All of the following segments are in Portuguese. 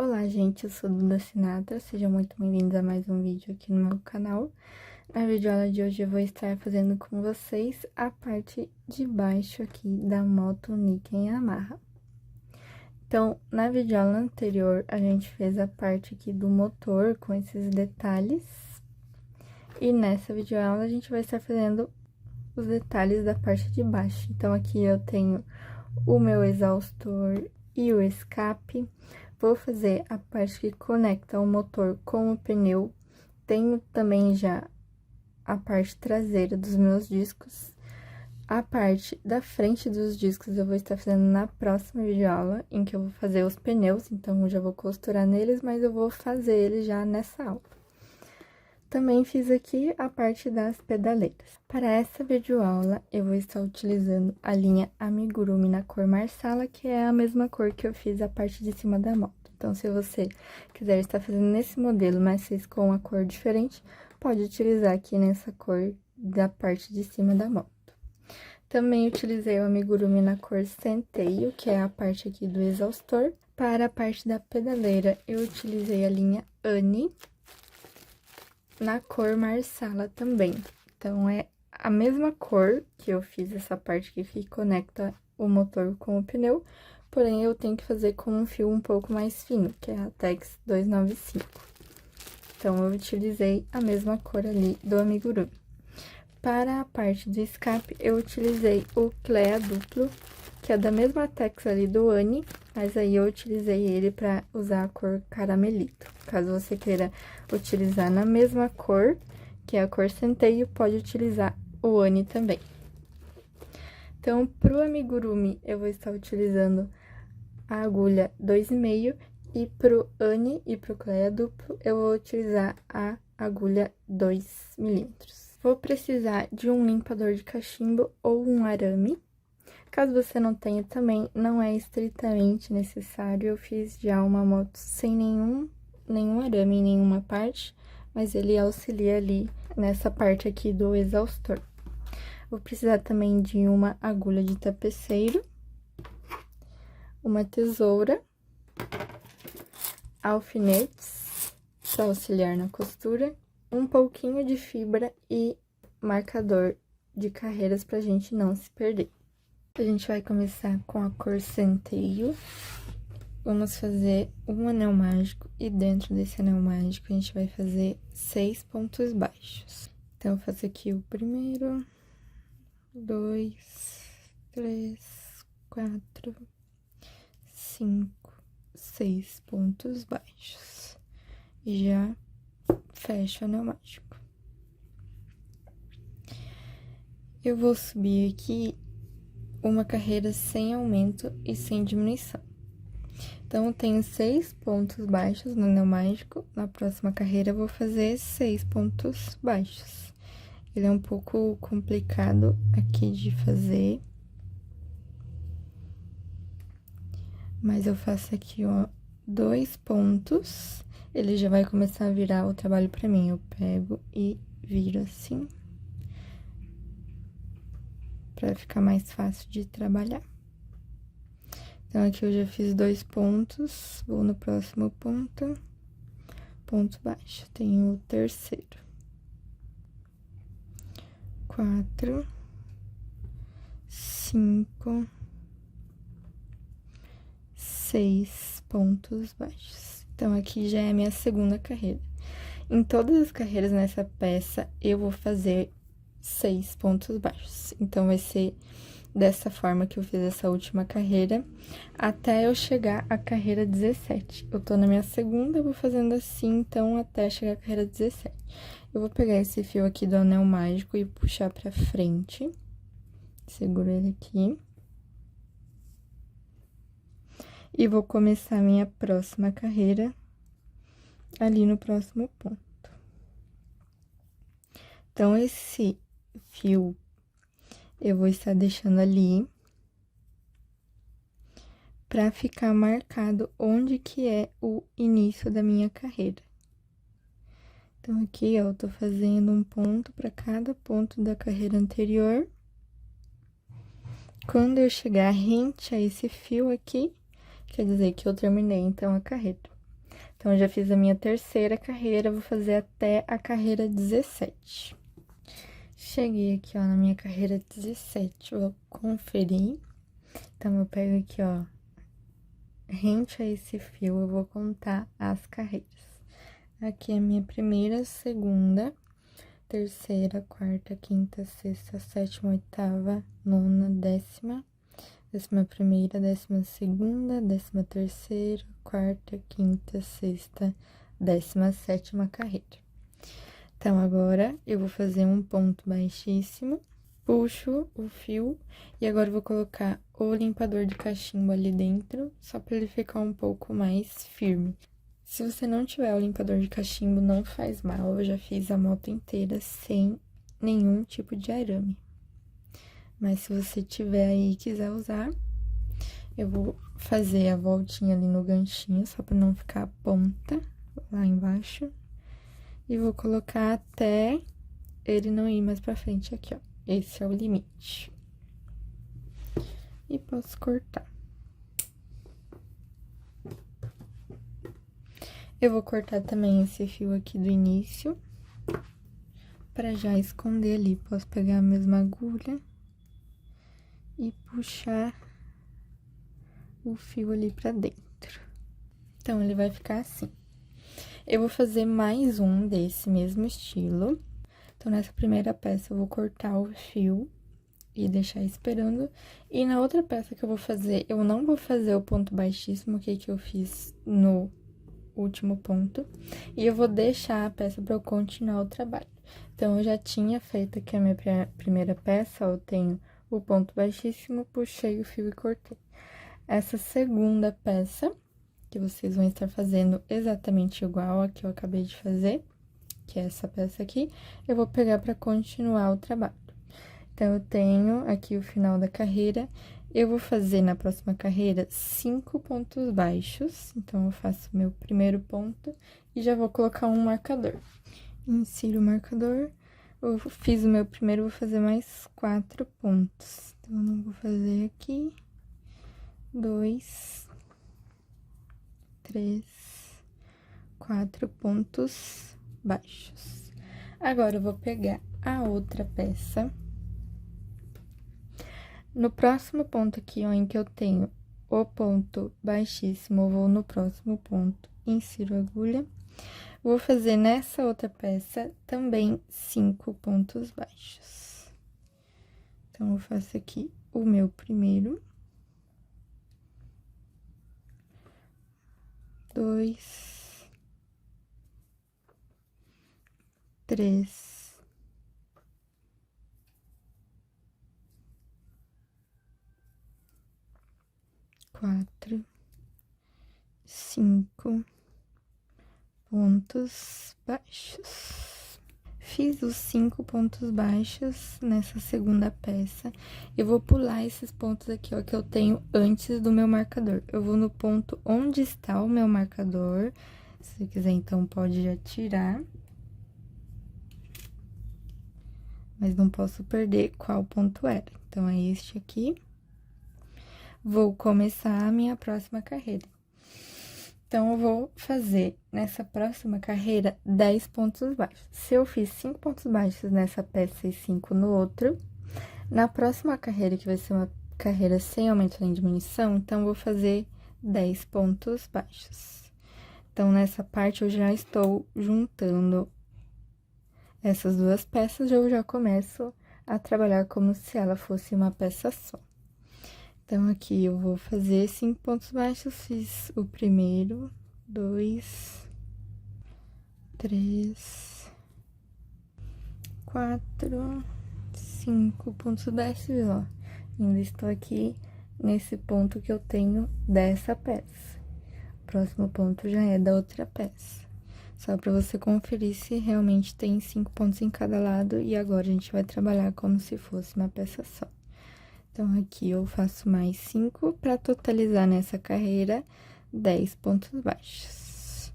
Olá, gente, eu sou Duda Sinatra, sejam muito bem-vindos a mais um vídeo aqui no meu canal. Na videoaula de hoje eu vou estar fazendo com vocês a parte de baixo aqui da moto Niken Yamaha. Então, na videoaula anterior, a gente fez a parte aqui do motor com esses detalhes. E nessa videoaula a gente vai estar fazendo os detalhes da parte de baixo. Então, aqui eu tenho o meu exaustor e o escape. Vou fazer a parte que conecta o motor com o pneu. Tenho também já a parte traseira dos meus discos. A parte da frente dos discos eu vou estar fazendo na próxima videoaula, em que eu vou fazer os pneus, então eu já vou costurar neles, mas eu vou fazer eles já nessa aula. Também fiz aqui a parte das pedaleiras. Para essa videoaula, eu vou estar utilizando a linha Amigurumi na cor Marsala, que é a mesma cor que eu fiz a parte de cima da moto. Então, se você quiser estar fazendo nesse modelo, mas fez com uma cor diferente, pode utilizar aqui nessa cor da parte de cima da moto. Também utilizei o Amigurumi na cor Centeio, que é a parte aqui do exaustor. Para a parte da pedaleira, eu utilizei a linha Anne na cor Marsala também. Então, é a mesma cor que eu fiz essa parte que conecta o motor com o pneu, porém, eu tenho que fazer com um fio um pouco mais fino, que é a Tex 295. Então, eu utilizei a mesma cor ali do Amigurumi. Para a parte do escape, eu utilizei o Clea duplo, que é da mesma Tex ali do Anne, mas aí eu utilizei ele para usar a cor caramelito. Caso você queira utilizar na mesma cor, que é a cor centeio, pode utilizar o Anne também. Então, pro Amigurumi, eu vou estar utilizando a agulha 2,5 e pro Anne e pro Clea duplo, eu vou utilizar a agulha 2 milímetros. Vou precisar de um limpador de cachimbo ou um arame. Caso você não tenha também, não é estritamente necessário. Eu fiz já uma moto sem nenhum arame em nenhuma parte, mas ele auxilia ali nessa parte aqui do exaustor. Vou precisar também de uma agulha de tapeceiro, uma tesoura, alfinetes para auxiliar na costura, um pouquinho de fibra e marcador de carreiras pra gente não se perder. A gente vai começar com a cor centeio. Vamos fazer um anel mágico e dentro desse anel mágico a gente vai fazer 6 pontos baixos. Então, eu faço aqui o primeiro, 2, 3, 4, 5, 6 pontos baixos. E já fecho o anel mágico. Eu vou subir aqui uma carreira sem aumento e sem diminuição. Então, eu tenho 6 pontos baixos no anel mágico. Na próxima carreira, eu vou fazer 6 pontos baixos. Ele é um pouco complicado aqui de fazer. Mas eu faço aqui, ó, 2 pontos. Ele já vai começar a virar o trabalho pra mim. Eu pego e viro assim, pra ficar mais fácil de trabalhar. Então, aqui eu já fiz 2 pontos, vou no próximo ponto, ponto baixo. Tenho o terceiro. 4, 5, 6 pontos baixos. Então, aqui já é a minha segunda carreira. Em todas as carreiras nessa peça, eu vou fazer 6 pontos baixos. Então, vai ser dessa forma que eu fiz essa última carreira, até eu chegar à carreira 17. Eu tô na minha segunda, eu vou fazendo assim, então, até chegar à carreira 17. Eu vou pegar esse fio aqui do anel mágico e puxar pra frente. Seguro ele aqui. E vou começar a minha próxima carreira ali no próximo ponto. Então, esse fio eu vou estar deixando ali pra ficar marcado onde que é o início da minha carreira. Então, aqui, ó, eu tô fazendo um ponto pra cada ponto da carreira anterior. Quando eu chegar rente a esse fio aqui, quer dizer que eu terminei, então, a carreira. Então, eu já fiz a minha terceira carreira, vou fazer até a carreira 17. Cheguei aqui, ó, na minha carreira 17, vou conferir. Então, eu pego aqui, ó, rente a esse fio, eu vou contar as carreiras. Aqui é a minha primeira, segunda, terceira, quarta, quinta, sexta, sétima, oitava, nona, décima, 11ª, 12ª, 13ª, quarta, quinta, sexta, 17ª carreira. Então, agora, eu vou fazer um ponto baixíssimo, puxo o fio, e agora eu vou colocar o limpador de cachimbo ali dentro, só pra ele ficar um pouco mais firme. Se você não tiver o limpador de cachimbo, não faz mal, eu já fiz a moto inteira sem nenhum tipo de arame. Mas se você tiver aí e quiser usar, eu vou fazer a voltinha ali no ganchinho, só pra não ficar a ponta lá embaixo. E vou colocar até ele não ir mais pra frente aqui, ó. Esse é o limite. E posso cortar. Eu vou cortar também esse fio aqui do início, pra já esconder ali. Posso pegar a mesma agulha e puxar o fio ali pra dentro. Então, ele vai ficar assim. Eu vou fazer mais um desse mesmo estilo. Então, nessa primeira peça, eu vou cortar o fio e deixar esperando. E na outra peça que eu vou fazer, eu não vou fazer o ponto baixíssimo, que eu fiz no último ponto. E eu vou deixar a peça pra eu continuar o trabalho. Então, eu já tinha feito aqui a minha primeira peça, ó, eu tenho o ponto baixíssimo, puxei o fio e cortei. Essa segunda peça, que vocês vão estar fazendo exatamente igual a que eu acabei de fazer, que é essa peça aqui, eu vou pegar pra continuar o trabalho. Então, eu tenho aqui o final da carreira, eu vou fazer na próxima carreira 5 pontos baixos, então, eu faço meu primeiro ponto e já vou colocar um marcador. Insiro o marcador, eu fiz o meu primeiro, vou fazer mais 4 pontos. Então, eu vou fazer aqui 2, 3, 4 pontos baixos. Agora, eu vou pegar a outra peça. No próximo ponto aqui, ó, em que eu tenho o ponto baixíssimo, eu vou no próximo ponto, insiro a agulha. Vou fazer nessa outra peça também 5 pontos baixos. Então, eu faço aqui o meu primeiro. 2, 3, 4, 5 pontos baixos. Fiz os 5 pontos baixos nessa segunda peça. Eu vou pular esses pontos aqui, ó, que eu tenho antes do meu marcador. Eu vou no ponto onde está o meu marcador. Se você quiser, então, pode já tirar. Mas não posso perder qual ponto era. Então, é este aqui. Vou começar a minha próxima carreira. Então, eu vou fazer nessa próxima carreira 10 pontos baixos. Se eu fiz 5 pontos baixos nessa peça e 5 no outro, na próxima carreira, que vai ser uma carreira sem aumento nem diminuição, então, eu vou fazer 10 pontos baixos. Então, nessa parte, eu já estou juntando essas duas peças, eu já começo a trabalhar como se ela fosse uma peça só. Então, aqui eu vou fazer 5 pontos baixos, fiz o primeiro, 2, 3, 4, 5 pontos baixos, ó. Ainda estou aqui nesse ponto que eu tenho dessa peça. O próximo ponto já é da outra peça. Só pra você conferir se realmente tem 5 pontos em cada lado, e agora a gente vai trabalhar como se fosse uma peça só. Então, aqui eu faço mais 5 para totalizar nessa carreira 10 pontos baixos.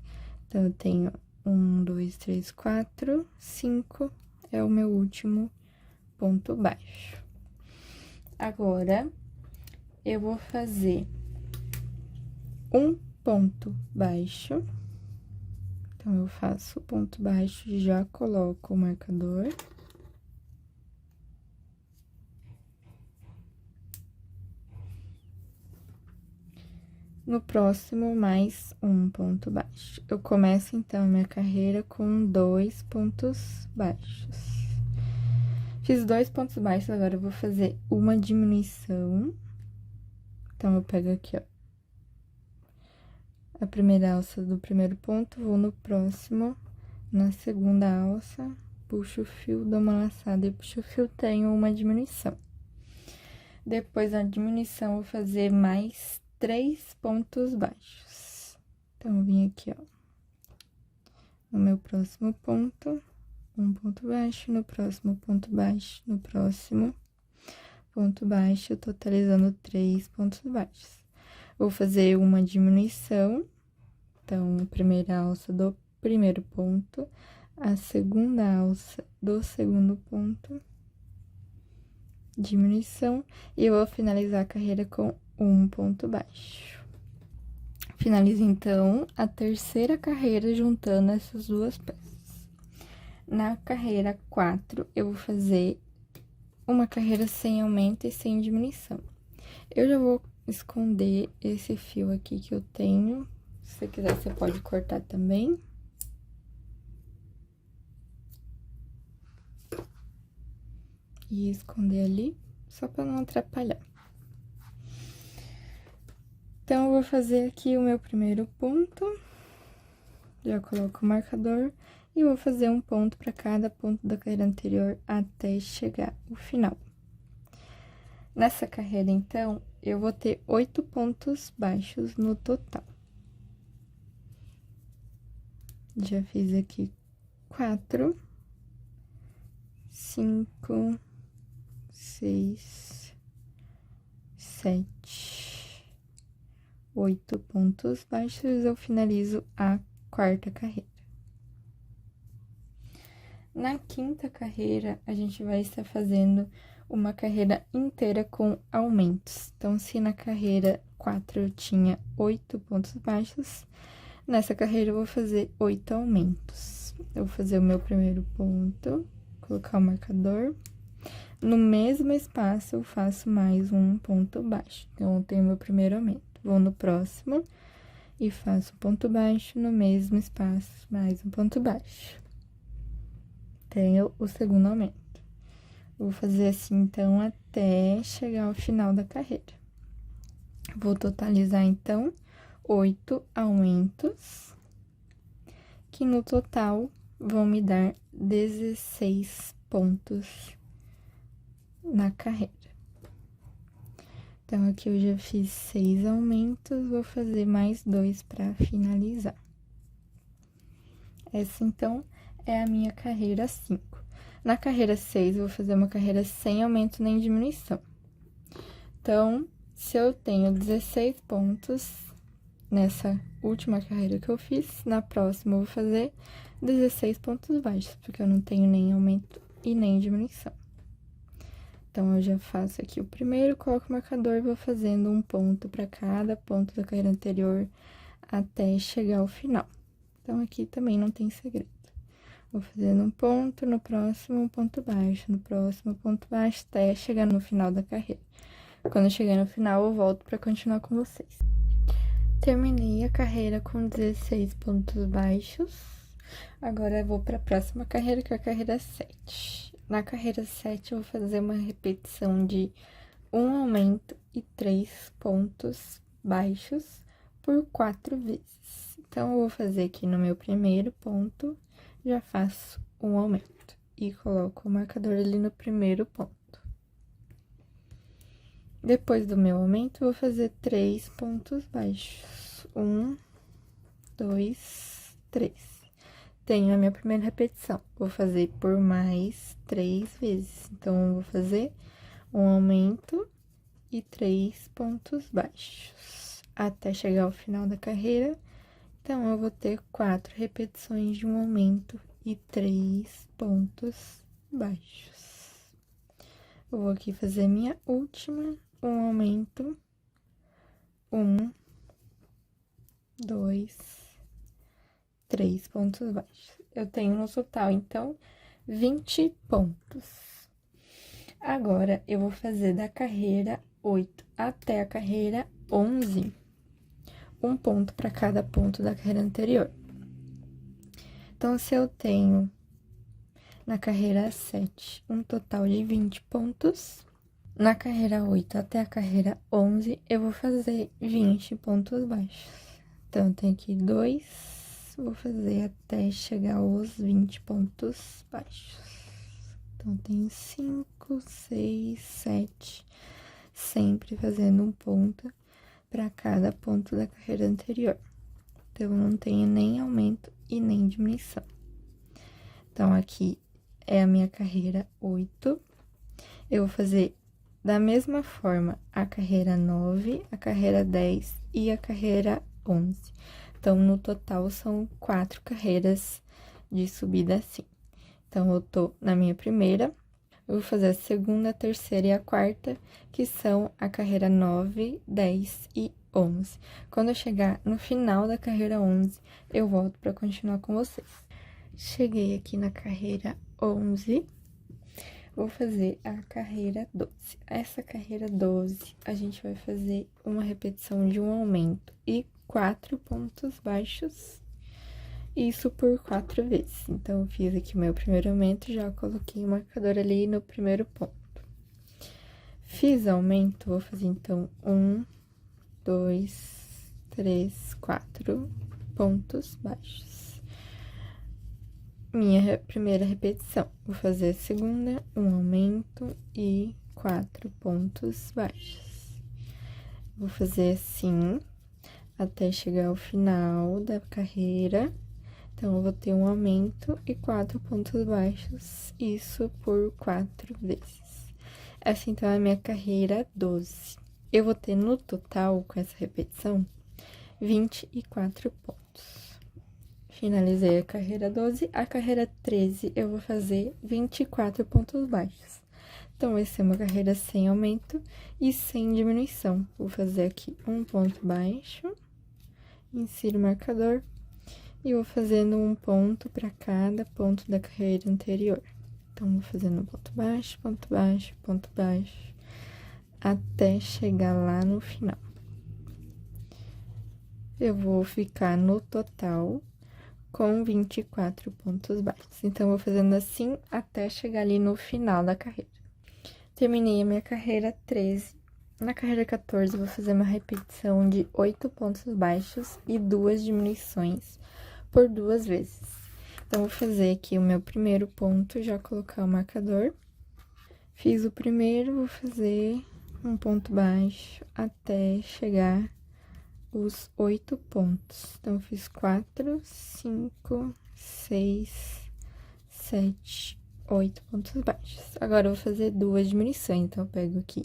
Então, eu tenho 1, 2, 3, 4, 5 é o meu último ponto baixo. Agora, eu vou fazer um ponto baixo Então, eu faço ponto baixo e já coloco o marcador. No próximo, mais um ponto baixo. Eu começo, então, a minha carreira com 2 pontos baixos. Fiz 2 pontos baixos, agora eu vou fazer uma diminuição. Então, eu pego aqui, ó, a primeira alça do primeiro ponto, vou no próximo, na segunda alça, puxo o fio, dou uma laçada e puxo o fio, tenho uma diminuição. Depois da diminuição, vou fazer mais 3 pontos baixos. Então, eu vim aqui, ó, no meu próximo ponto, um ponto baixo, no próximo ponto baixo, no próximo ponto baixo, totalizando 3 pontos baixos. Vou fazer uma diminuição, então, a primeira alça do primeiro ponto, a segunda alça do segundo ponto, diminuição, e eu vou finalizar a carreira com um ponto baixo. Finalizo, então, a terceira carreira juntando essas duas peças. Na carreira 4, eu vou fazer uma carreira sem aumento e sem diminuição. Eu já vou esconder esse fio aqui que eu tenho. Se você quiser, você pode cortar também. E esconder ali, só para não atrapalhar. Então, eu vou fazer aqui o meu primeiro ponto. Já coloco o marcador e vou fazer um ponto para cada ponto da carreira anterior até chegar ao final. Nessa carreira, então, eu vou ter 8 pontos baixos no total. Já fiz aqui 4, 5, 6, 7, 8 pontos baixos, eu finalizo a quarta carreira. Na quinta carreira, a gente vai estar fazendo uma carreira inteira com aumentos. Então, se na carreira 4 eu tinha 8 pontos baixos, nessa carreira eu vou fazer 8 aumentos. Eu vou fazer o meu primeiro ponto, colocar o marcador. No mesmo espaço, eu faço mais um ponto baixo. Então, eu tenho meu primeiro aumento. Vou no próximo e faço ponto baixo no mesmo espaço, mais um ponto baixo. Tenho o segundo aumento. Vou fazer assim, então, até chegar ao final da carreira. Vou totalizar, então, 8 aumentos, que no total vão me dar 16 pontos na carreira. Então, aqui eu já fiz 6 aumentos, vou fazer mais 2 para finalizar. Essa, então, é a minha carreira 5. Na carreira 6, eu vou fazer uma carreira sem aumento nem diminuição. Então, se eu tenho 16 pontos nessa última carreira que eu fiz, na próxima eu vou fazer 16 pontos baixos, porque eu não tenho nem aumento e nem diminuição. Então, eu já faço aqui o primeiro, coloco o marcador e vou fazendo um ponto para cada ponto da carreira anterior até chegar ao final. Então, aqui também não tem segredo. Vou fazendo um ponto, no próximo um ponto baixo, no próximo ponto baixo, até chegar no final da carreira. Quando eu chegar no final, eu volto para continuar com vocês. Terminei a carreira com 16 pontos baixos. Agora, eu vou para a próxima carreira, que é a carreira 7. Na carreira 7, eu vou fazer uma repetição de um aumento e 3 pontos baixos por 4 vezes. Então, eu vou fazer aqui no meu primeiro ponto, já faço um aumento e coloco o marcador ali no primeiro ponto. Depois do meu aumento, eu vou fazer 3 pontos baixos. 1, 2, 3. Tenho a minha primeira repetição. Vou fazer por mais 3 vezes. Então, eu vou fazer um aumento e 3 pontos baixos até chegar ao final da carreira. Então, eu vou ter 4 repetições de um aumento e 3 pontos baixos. Eu vou aqui fazer minha última, um aumento, 1, 2, 3 pontos baixos. Eu tenho no total, então, 20 pontos. Agora, eu vou fazer da carreira 8 até a carreira 11, um ponto para cada ponto da carreira anterior. Então, se eu tenho na carreira 7 um total de 20 pontos, na carreira 8 até a carreira 11, eu vou fazer 20 pontos baixos. Então, eu tenho aqui 2, vou fazer até chegar aos 20 pontos baixos. Então, tem 5, 6, 7, sempre fazendo um ponto para cada ponto da carreira anterior. Então, eu não tenho nem aumento e nem diminuição. Então, aqui é a minha carreira 8. Eu vou fazer da mesma forma a carreira 9, a carreira 10 e a carreira 11. Então, no total, são 4 carreiras de subida assim. Então, eu tô na minha primeira, eu vou fazer a segunda, a terceira e a quarta, que são a carreira 9, 10 e 11. Quando eu chegar no final da carreira 11, eu volto para continuar com vocês. Cheguei aqui na carreira 11, vou fazer a carreira 12. Essa carreira 12, a gente vai fazer uma repetição de um aumento e 4 pontos baixos, isso por 4 vezes. Então, eu fiz aqui o meu primeiro aumento, já coloquei o marcador ali no primeiro ponto. Fiz aumento, vou fazer, então, 1, 2, 3, 4 pontos baixos. Minha primeira repetição, vou fazer a segunda, um aumento e 4 pontos baixos. Vou fazer assim, até chegar ao final da carreira. Então, eu vou ter um aumento e 4 pontos baixos, isso por 4 vezes. Essa, então, é a minha carreira 12. Eu vou ter no total, com essa repetição, 24 pontos. Finalizei a carreira 12, a carreira 13 eu vou fazer 24 pontos baixos. Então, vai ser uma carreira sem aumento e sem diminuição. Vou fazer aqui um ponto baixo, insiro o marcador e vou fazendo um ponto para cada ponto da carreira anterior. Então, vou fazendo ponto baixo, ponto baixo, até chegar lá no final. Eu vou ficar no total com 24 pontos baixos. Então, vou fazendo assim até chegar ali no final da carreira. Terminei a minha carreira 13. Na carreira 14, vou fazer uma repetição de 8 pontos baixos e 2 diminuições por 2 vezes. Então, vou fazer aqui o meu primeiro ponto, já colocar o marcador. Fiz o primeiro, vou fazer um ponto baixo até chegar os 8 pontos. Então, eu fiz 4, 5, 6, 7, 8 pontos baixos. Agora, eu vou fazer 2 diminuições. Então, eu pego aqui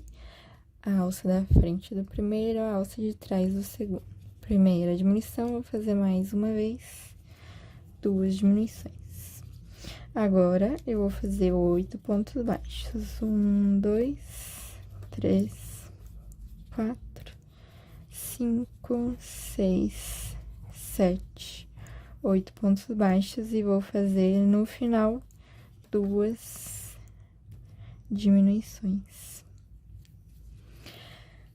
a alça da frente do primeiro, a alça de trás do segundo. Primeira diminuição, vou fazer mais uma vez, 2 diminuições. Agora, eu vou fazer 8 pontos baixos. 1, 2, 3, 4, 5, 6, 7, 8 pontos baixos e vou fazer no final 2 diminuições.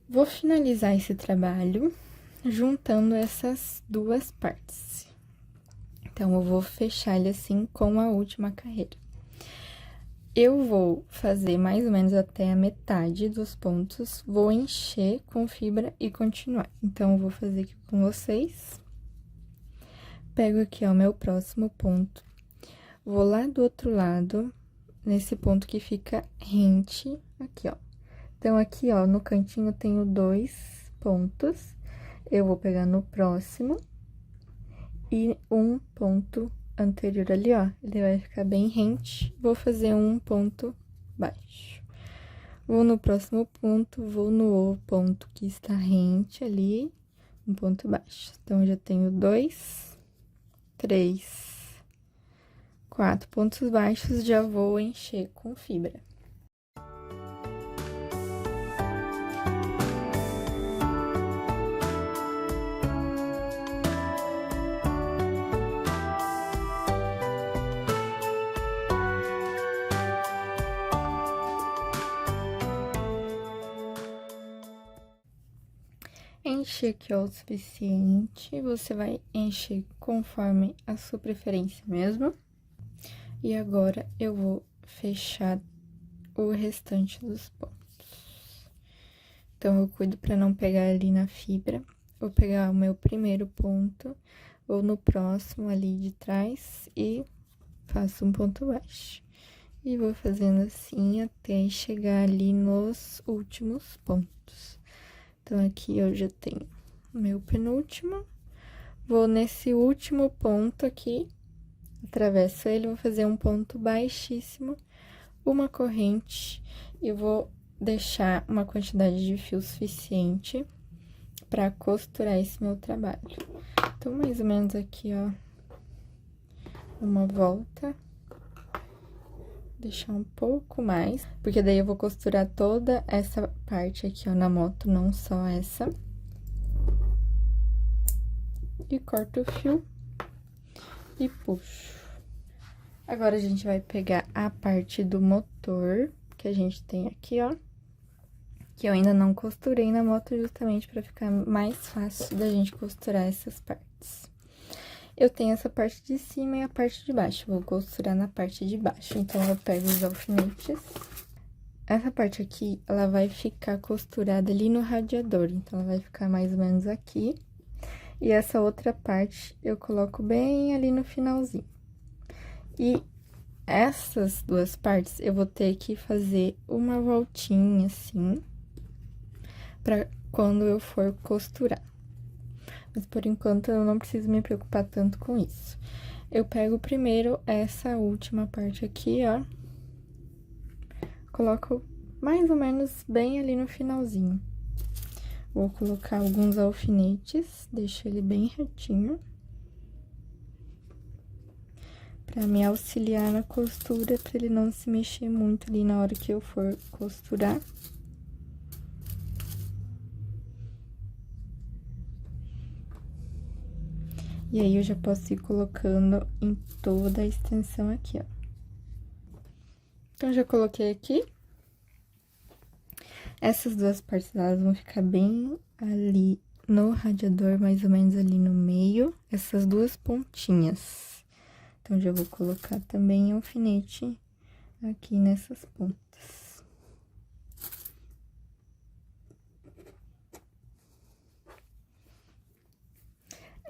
Vou finalizar esse trabalho juntando essas 2 partes. Então, eu vou fechar ele assim com a última carreira. Eu vou fazer mais ou menos até a metade dos pontos, vou encher com fibra e continuar. Então, eu vou fazer aqui com vocês. Pego aqui, ó, o meu próximo ponto. Vou lá do outro lado, nesse ponto que fica rente, aqui, ó. Então, aqui, ó, no cantinho eu tenho 2 pontos. Eu vou pegar no próximo e um ponto anterior ali, ó, ele vai ficar bem rente. Vou fazer um ponto baixo. Vou no próximo ponto, vou no ponto que está rente ali, um ponto baixo. Então, eu já tenho 2, 3, 4 pontos baixos, já vou encher com fibra. enchi aqui ó, o suficiente. Você vai encher conforme a sua preferência mesmo. E agora, eu vou fechar o restante dos pontos. Então, eu cuido pra não pegar ali na fibra. Vou pegar o meu primeiro ponto, ou no próximo ali de trás, e faço um ponto baixo. E vou fazendo assim até chegar ali nos últimos pontos. Então, aqui eu já tenho o meu penúltimo. Vou nesse último ponto aqui, atravesso ele, vou fazer um ponto baixíssimo, uma corrente, e vou deixar uma quantidade de fio suficiente para costurar esse meu trabalho. Então, mais ou menos aqui, ó, uma volta. Deixar um pouco mais, porque daí eu vou costurar toda essa parte aqui, ó, na moto, não só essa. E corto o fio e puxo. Agora, a gente vai pegar a parte do motor, que a gente tem aqui, ó, que eu ainda não costurei na moto, justamente pra ficar mais fácil da gente costurar essas partes. Eu tenho essa parte de cima e a parte de baixo, vou costurar na parte de baixo. Então, eu pego os alfinetes. Essa parte aqui, ela vai ficar costurada ali no radiador, então, ela vai ficar mais ou menos aqui. E essa outra parte, eu coloco bem ali no finalzinho. E essas duas partes, eu vou ter que fazer uma voltinha, assim, pra quando eu for costurar. Mas, por enquanto, eu não preciso me preocupar tanto com isso. Eu pego primeiro essa última parte aqui, ó. Coloco mais ou menos bem ali no finalzinho. Vou colocar alguns alfinetes, deixo ele bem retinho. Pra me auxiliar na costura, pra ele não se mexer muito ali na hora que eu for costurar. E aí, eu já posso ir colocando em toda a extensão aqui, ó. Então, já coloquei aqui. Essas duas partes, elas vão ficar bem ali no radiador, mais ou menos ali no meio. Essas duas pontinhas. Então, já vou colocar também alfinete aqui nessas pontas.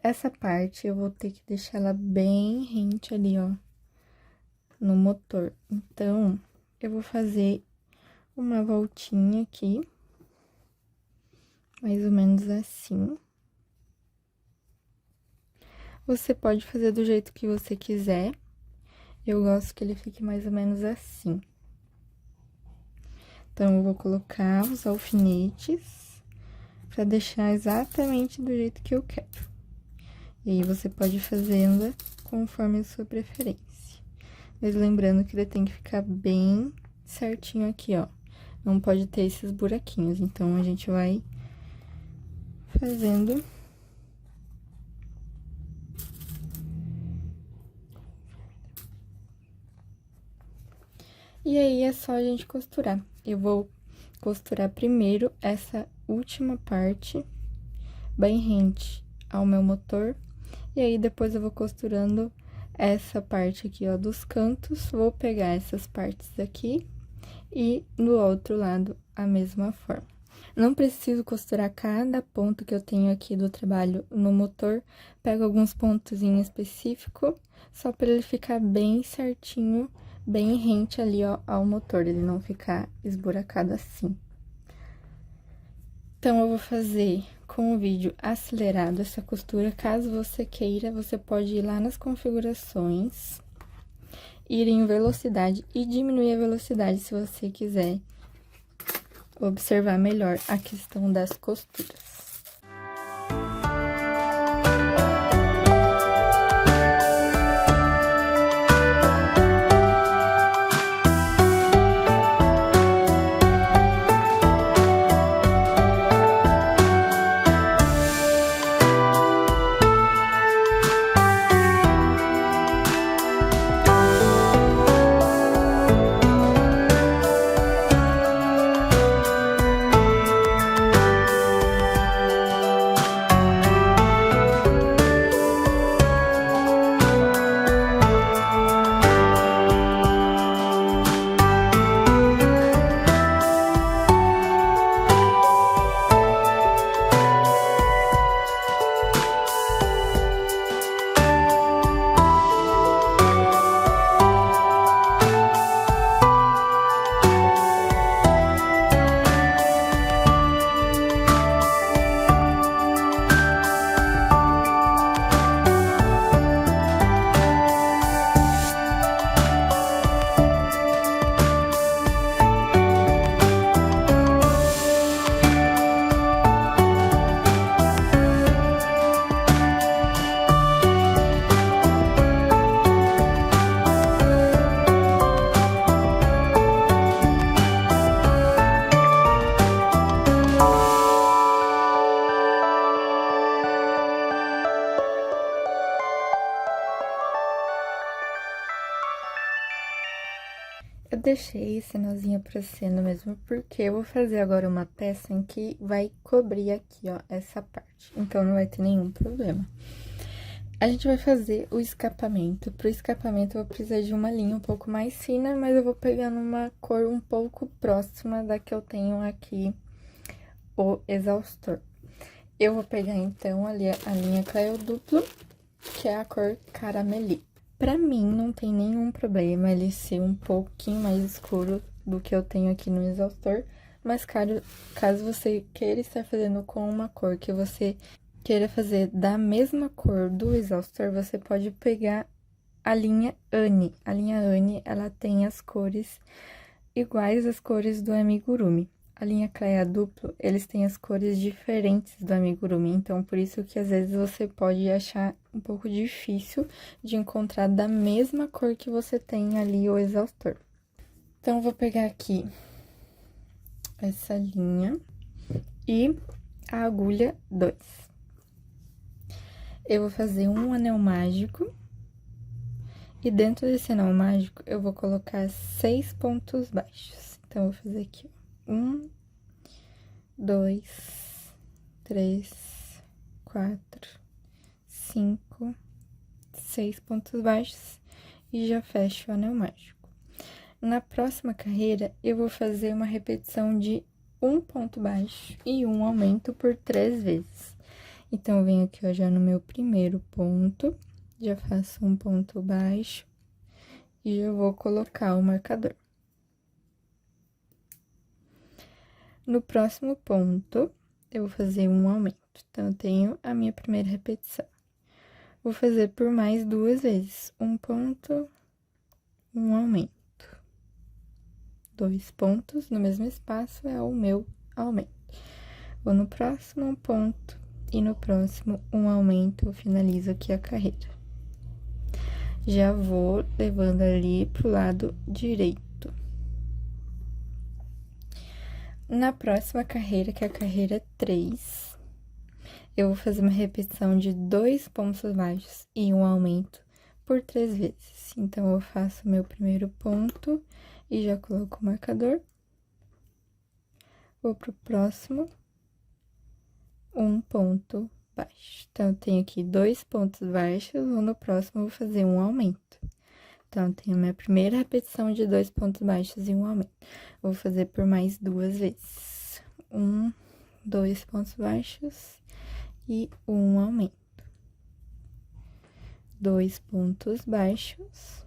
Essa parte, eu vou ter que deixar ela bem rente ali, ó, no motor. Então, eu vou fazer uma voltinha aqui, mais ou menos assim. Você pode fazer do jeito que você quiser. Eu gosto que ele fique mais ou menos assim. Então, eu vou colocar os alfinetes pra deixar exatamente do jeito que eu quero. E aí, você pode ir fazendo conforme a sua preferência. Mas lembrando que ele tem que ficar bem certinho aqui, ó. Não pode ter esses buraquinhos. Então, a gente vai fazendo. E aí, é só a gente costurar. Eu vou costurar primeiro essa última parte, bem rente ao meu motor. E aí, depois eu vou costurando essa parte aqui, ó, dos cantos. Vou pegar essas partes aqui e no outro lado a mesma forma. Não preciso costurar cada ponto que eu tenho aqui do trabalho no motor. Pego alguns pontos em específico, só para ele ficar bem certinho, bem rente ali, ó, ao motor, ele não ficar esburacado assim. Então, eu vou fazer com o vídeo acelerado essa costura. Caso você queira, você pode ir lá nas configurações, ir em velocidade e diminuir a velocidade se você quiser observar melhor a questão das costuras. Eu deixei esse nozinho pra cima mesmo, porque eu vou fazer agora uma peça em que vai cobrir aqui, ó, essa parte. Então, não vai ter nenhum problema. A gente vai fazer o escapamento. Pro escapamento, eu vou precisar de uma linha um pouco mais fina, mas eu vou pegar numa cor um pouco próxima da que eu tenho aqui, o exaustor. Eu vou pegar, então, ali a linha Cleo Duplo, que é a cor Caramelí. Pra mim, não tem nenhum problema ele ser um pouquinho mais escuro do que eu tenho aqui no exaustor, mas caso você queira estar fazendo com uma cor que você queira fazer da mesma cor do exaustor, você pode pegar a linha Anne. A linha Anne, ela tem as cores iguais às cores do amigurumi. A linha Clea Duplo, eles têm as cores diferentes do amigurumi, então por isso que às vezes você pode achar um pouco difícil de encontrar da mesma cor que você tem ali o exaustor. Então, eu vou pegar aqui essa linha e a agulha 2. Eu vou fazer um anel mágico e dentro desse anel mágico eu vou colocar 6 pontos baixos. Então, eu vou fazer aqui, ó. 1, 2, 3, 4, 5, 6 pontos baixos e já fecho o anel mágico. Na próxima carreira, eu vou fazer uma repetição de um ponto baixo e um aumento por 3 vezes. Então, eu venho aqui, ó, já no meu primeiro ponto, já faço um ponto baixo e já vou colocar o marcador. No próximo ponto, eu vou fazer um aumento. Então, eu tenho a minha primeira repetição. Vou fazer por mais 2 vezes. Um ponto, um aumento. 2 pontos no mesmo espaço é o meu aumento. Vou no próximo um ponto e no próximo um aumento, eu finalizo aqui a carreira. Já vou levando ali pro lado direito. Na próxima carreira, que é a carreira 3, eu vou fazer uma repetição de 2 pontos baixos e um aumento por 3 vezes. Então, eu faço meu primeiro ponto e já coloco o marcador. Vou pro próximo, um ponto baixo. Então, eu tenho aqui 2 pontos baixos, vou no próximo, vou fazer um aumento. Então, eu tenho a minha primeira repetição de 2 pontos baixos e um aumento. Vou fazer por mais 2 vezes. 1, 2 pontos baixos e um aumento. 2 pontos baixos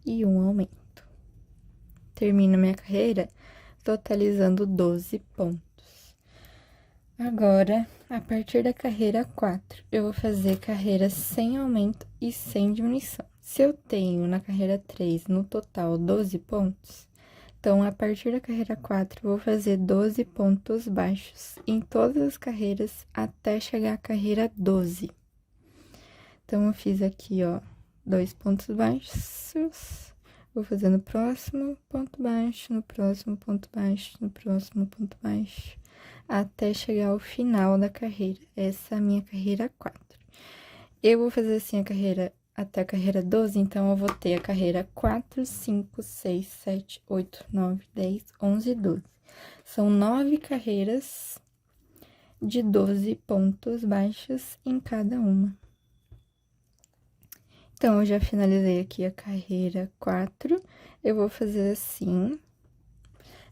e um aumento. Termino minha carreira totalizando 12 pontos. Agora, a partir da carreira 4, eu vou fazer carreira sem aumento e sem diminuição. Se eu tenho na carreira 3, no total, 12 pontos, então, a partir da carreira 4, eu vou fazer 12 pontos baixos em todas as carreiras até chegar à carreira 12. Então, eu fiz aqui, ó, 2 pontos baixos, vou fazer no próximo ponto baixo, no próximo ponto baixo, no próximo ponto baixo, até chegar ao final da carreira. Essa é a minha carreira 4. Eu vou fazer assim a carreira até a carreira 12, então eu vou ter a carreira 4, 5, 6, 7, 8, 9, 10, 11, 12. São 9 carreiras de 12 pontos baixos em cada uma. Então, eu já finalizei aqui a carreira 4, eu vou fazer assim,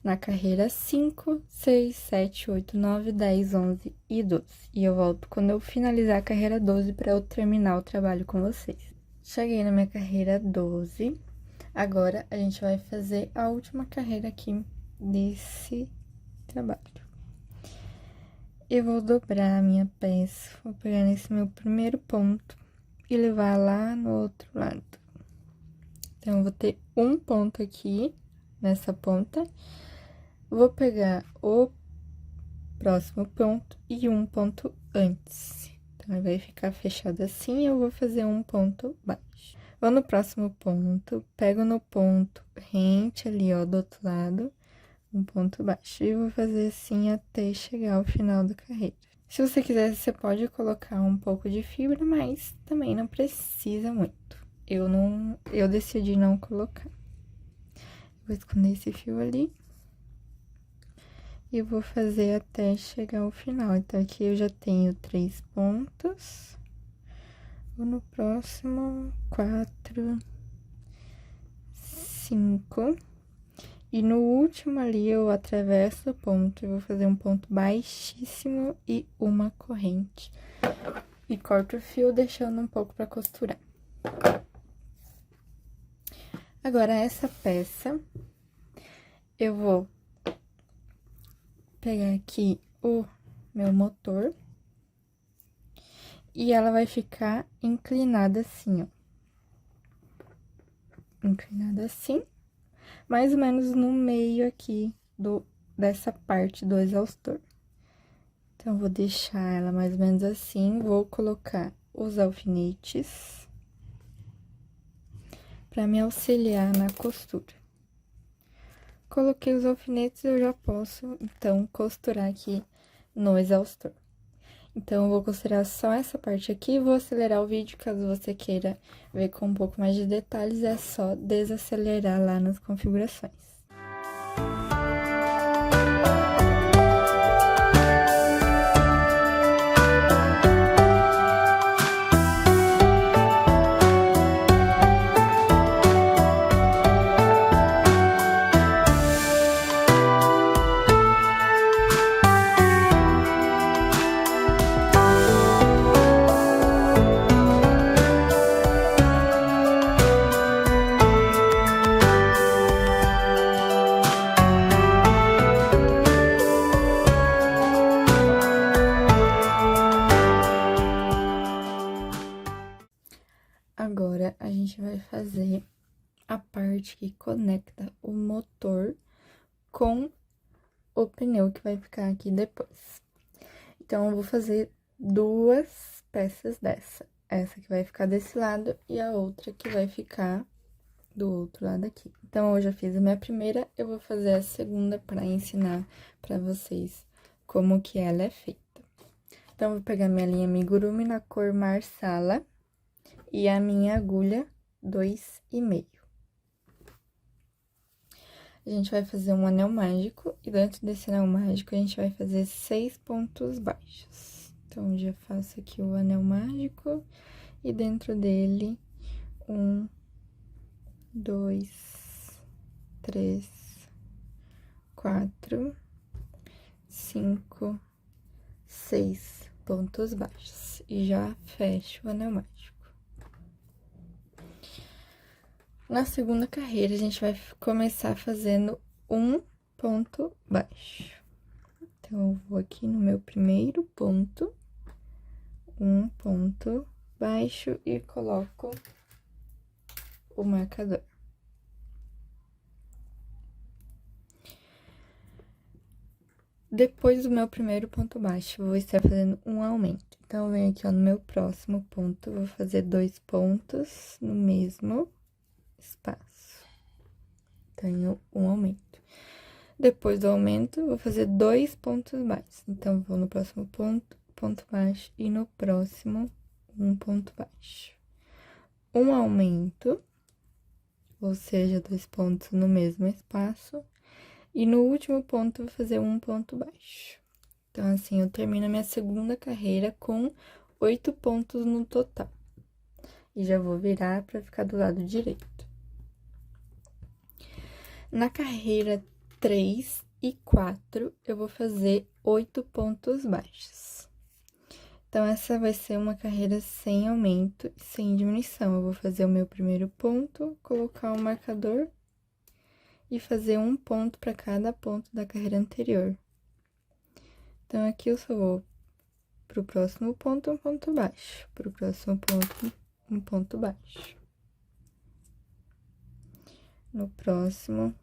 na carreira 5, 6, 7, 8, 9, 10, 11 e 12. E eu volto quando eu finalizar a carreira 12 para eu terminar o trabalho com vocês. Cheguei na minha carreira 12, agora a gente vai fazer a última carreira aqui desse trabalho. Eu vou dobrar a minha peça, vou pegar nesse meu primeiro ponto e levar lá no outro lado. Então, eu vou ter um ponto aqui, nessa ponta, vou pegar o próximo ponto e um ponto antes. Então, vai ficar fechado assim, eu vou fazer um ponto baixo. Vou no próximo ponto, pego no ponto rente ali, ó, do outro lado, um ponto baixo. E vou fazer assim até chegar ao final da carreira. Se você quiser, você pode colocar um pouco de fibra, mas também não precisa muito. eu decidi não colocar. Vou esconder esse fio ali. E vou fazer até chegar ao final. Então, aqui eu já tenho 3 pontos. Vou no próximo, 4, 5. E no último ali, eu atravesso o ponto e vou fazer um ponto baixíssimo e uma corrente. E corto o fio, deixando um pouco pra costurar. Agora, essa peça, eu vou pegar aqui o meu motor. E ela vai ficar inclinada assim, ó. Inclinada assim. Mais ou menos no meio aqui dessa parte do exaustor. Então, vou deixar ela mais ou menos assim. Vou colocar os alfinetes pra me auxiliar na costura. Coloquei os alfinetes, eu já posso, então, costurar aqui no exaustor. Então, eu vou costurar só essa parte aqui, vou acelerar o vídeo, caso você queira ver com um pouco mais de detalhes, é só desacelerar lá nas configurações. Agora, a gente vai fazer a parte que conecta o motor com o pneu que vai ficar aqui depois. Então, eu vou fazer 2 peças dessa. Essa que vai ficar desse lado e a outra que vai ficar do outro lado aqui. Então, eu já fiz a minha primeira, eu vou fazer a segunda pra ensinar pra vocês como que ela é feita. Então, eu vou pegar minha linha amigurumi na cor marsala. E a minha agulha 2,5. A gente vai fazer um anel mágico, e dentro desse anel mágico, a gente vai fazer 6 pontos baixos. Então, já faço aqui o anel mágico, e dentro dele, 1, 2, 3, 4, 5, 6 pontos baixos. E já fecho o anel mágico. Na segunda carreira, a gente vai começar fazendo um ponto baixo. Então, eu vou aqui no meu primeiro ponto, um ponto baixo e coloco o marcador. Depois do meu primeiro ponto baixo, eu vou estar fazendo um aumento. Então, eu venho aqui, ó, no meu próximo ponto, vou fazer 2 pontos no mesmo espaço. Tenho um aumento. Depois do aumento, vou fazer 2 pontos baixos. Então, vou no próximo ponto, ponto baixo, e no próximo, um ponto baixo. Um aumento, ou seja, 2 pontos no mesmo espaço. E no último ponto, vou fazer um ponto baixo. Então, assim, eu termino a minha segunda carreira com 8 pontos no total. E já vou virar pra ficar do lado direito. Na carreira 3 e 4, eu vou fazer 8 pontos baixos. Então, essa vai ser uma carreira sem aumento e sem diminuição. Eu vou fazer o meu primeiro ponto, colocar o marcador e fazer um ponto para cada ponto da carreira anterior. Então, aqui eu só vou pro próximo ponto, um ponto baixo. Pro próximo ponto, um ponto baixo. No próximo,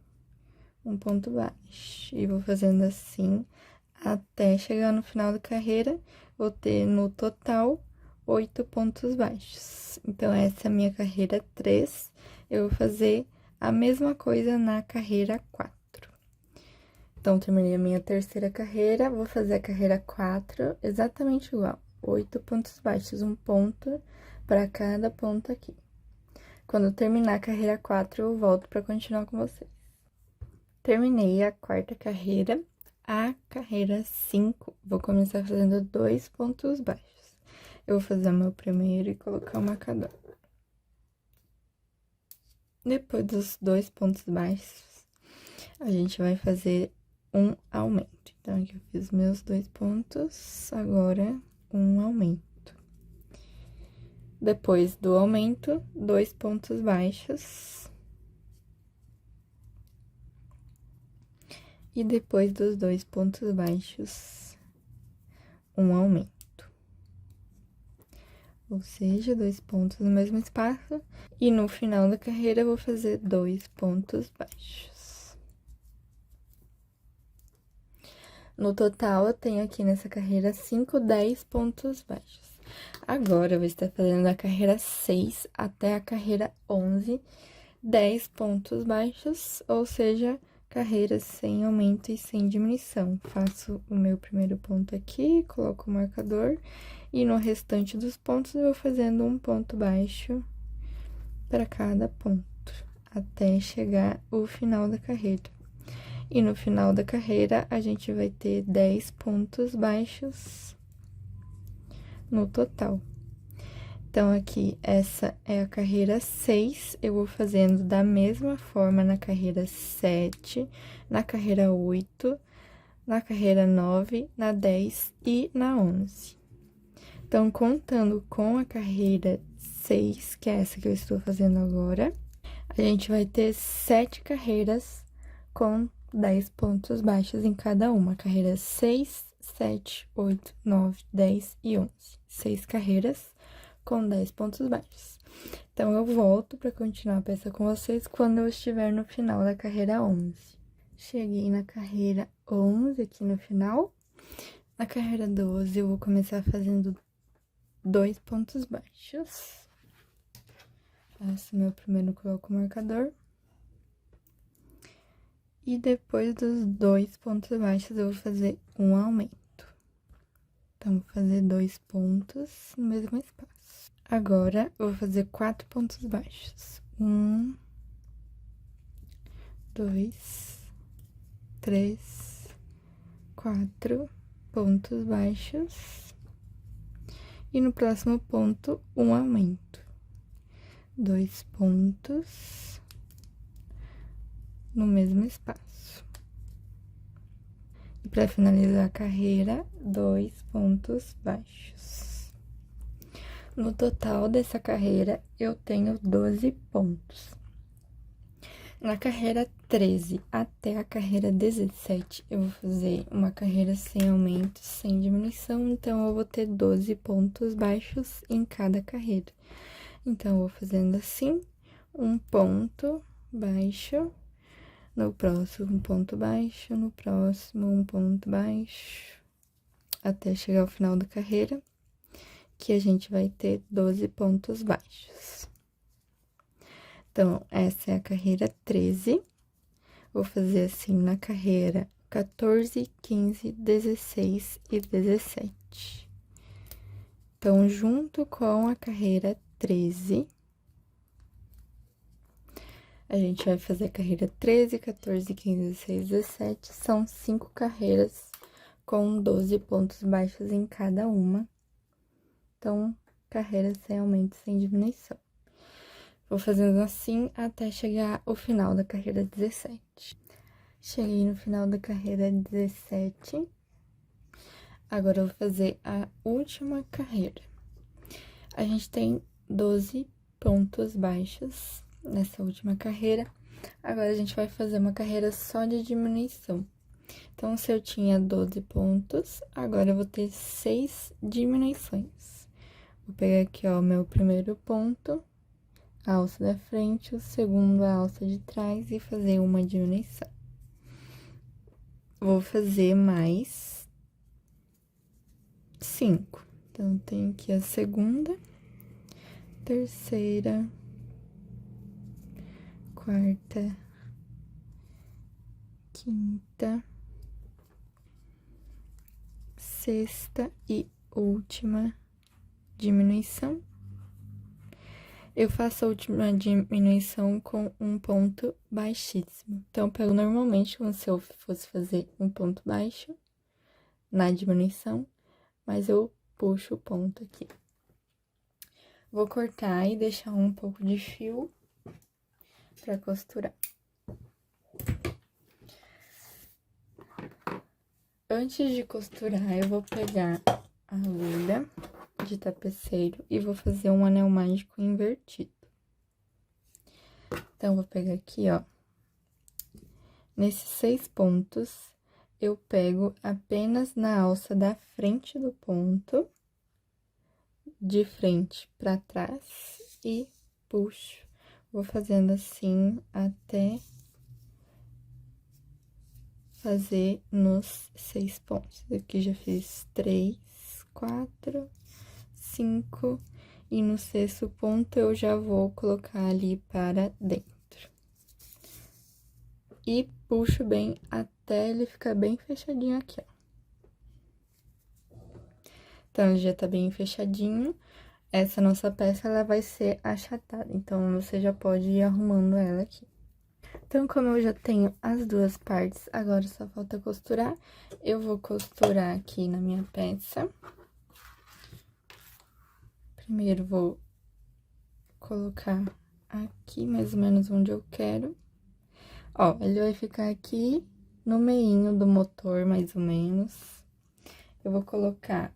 um ponto baixo. E vou fazendo assim até chegar no final da carreira, vou ter no total 8 pontos baixos. Então, essa é a minha carreira 3. Eu vou fazer a mesma coisa na carreira 4. Então, terminei a minha terceira carreira, vou fazer a carreira 4 exatamente igual. 8 pontos baixos, um ponto para cada ponto aqui. Quando eu terminar a carreira 4, eu volto para continuar com vocês. Terminei a quarta carreira. A carreira 5, vou começar fazendo 2 pontos baixos. Eu vou fazer o meu primeiro e colocar o marcador. Depois dos 2 pontos baixos, a gente vai fazer um aumento. Então, aqui eu fiz meus 2 pontos, agora um aumento. Depois do aumento, 2 pontos baixos. E depois dos 2 pontos baixos, um aumento. Ou seja, 2 pontos no mesmo espaço. E no final da carreira, eu vou fazer 2 pontos baixos. No total, eu tenho aqui nessa carreira 10 pontos baixos. Agora, eu vou estar fazendo da carreira 6 até a carreira 11, 10 pontos baixos, ou seja, carreiras sem aumento e sem diminuição. Faço o meu primeiro ponto aqui, coloco o marcador, e no restante dos pontos, eu vou fazendo um ponto baixo para cada ponto, até chegar o final da carreira. E no final da carreira, a gente vai ter 10 pontos baixos no total. Então, aqui, essa é a carreira 6, eu vou fazendo da mesma forma na carreira 7, na carreira 8, na carreira 9, na 10 e na 11. Então, contando com a carreira 6, que é essa que eu estou fazendo agora, a gente vai ter 7 carreiras com 10 pontos baixos em cada uma. Carreira 6, 7, 8, 9, 10 e 11. 6 carreiras com 10 pontos baixos. Então, eu volto para continuar a peça com vocês quando eu estiver no final da carreira 11. Cheguei na carreira 11 aqui no final. Na carreira 12, eu vou começar fazendo 2 pontos baixos. Faço meu primeiro, coloco o marcador. E depois dos 2 pontos baixos, eu vou fazer um aumento. Então, vou fazer 2 pontos no mesmo espaço. Agora, eu vou fazer 4 pontos baixos. 1, 2, 3, 4 pontos baixos. E no próximo ponto, um aumento. 2 pontos no mesmo espaço. E para finalizar a carreira, 2 pontos baixos. No total dessa carreira, eu tenho 12 pontos. Na carreira 13 até a carreira 17, eu vou fazer uma carreira sem aumento, sem diminuição, então eu vou ter 12 pontos baixos em cada carreira. Então, eu vou fazendo assim, um ponto baixo, no próximo um ponto baixo, no próximo um ponto baixo, até chegar ao final da carreira, que a gente vai ter 12 pontos baixos. Então, essa é a carreira 13. Vou fazer assim na carreira 14, 15, 16 e 17. Então, junto com a carreira 13, a gente vai fazer a carreira 13, 14, 15, 16, 17. São 5 carreiras com 12 pontos baixos em cada uma. Então, carreira sem aumento, sem diminuição. Vou fazendo assim até chegar ao final da carreira 17. Cheguei no final da carreira 17. Agora, eu vou fazer a última carreira. A gente tem 12 pontos baixos nessa última carreira. Agora, a gente vai fazer uma carreira só de diminuição. Então, se eu tinha 12 pontos, agora eu vou ter 6 diminuições. Vou pegar aqui, ó, o meu primeiro ponto, a alça da frente, o segundo, a alça de trás e fazer uma diminuição. Vou fazer mais 5. Então, tenho aqui a segunda, terceira, quarta, quinta, sexta e última diminuição. eu faço a última diminuição com um ponto baixíssimo. Então, eu pego normalmente como se eu fosse fazer um ponto baixo na diminuição, mas eu puxo o ponto aqui. Vou cortar e deixar um pouco de fio pra costurar. Antes de costurar, eu vou pegar a agulha de tapeceiro e vou fazer um anel mágico invertido. Então, vou pegar aqui, ó. Nesses 6 pontos, eu pego apenas na alça da frente do ponto, de frente pra trás e puxo. Vou fazendo assim até fazer nos 6 pontos. Aqui já fiz 3, 4, 5, e no 6º ponto eu já vou colocar ali para dentro. E puxo bem até ele ficar bem fechadinho aqui, ó. Então, ele já tá bem fechadinho. Essa nossa peça, ela vai ser achatada, então, você já pode ir arrumando ela aqui. Então, como eu já tenho as 2 partes, agora só falta costurar. Eu vou costurar aqui na minha peça. Primeiro, vou colocar aqui, mais ou menos onde eu quero. Ó, ele vai ficar aqui no meinho do motor, mais ou menos. Eu vou colocar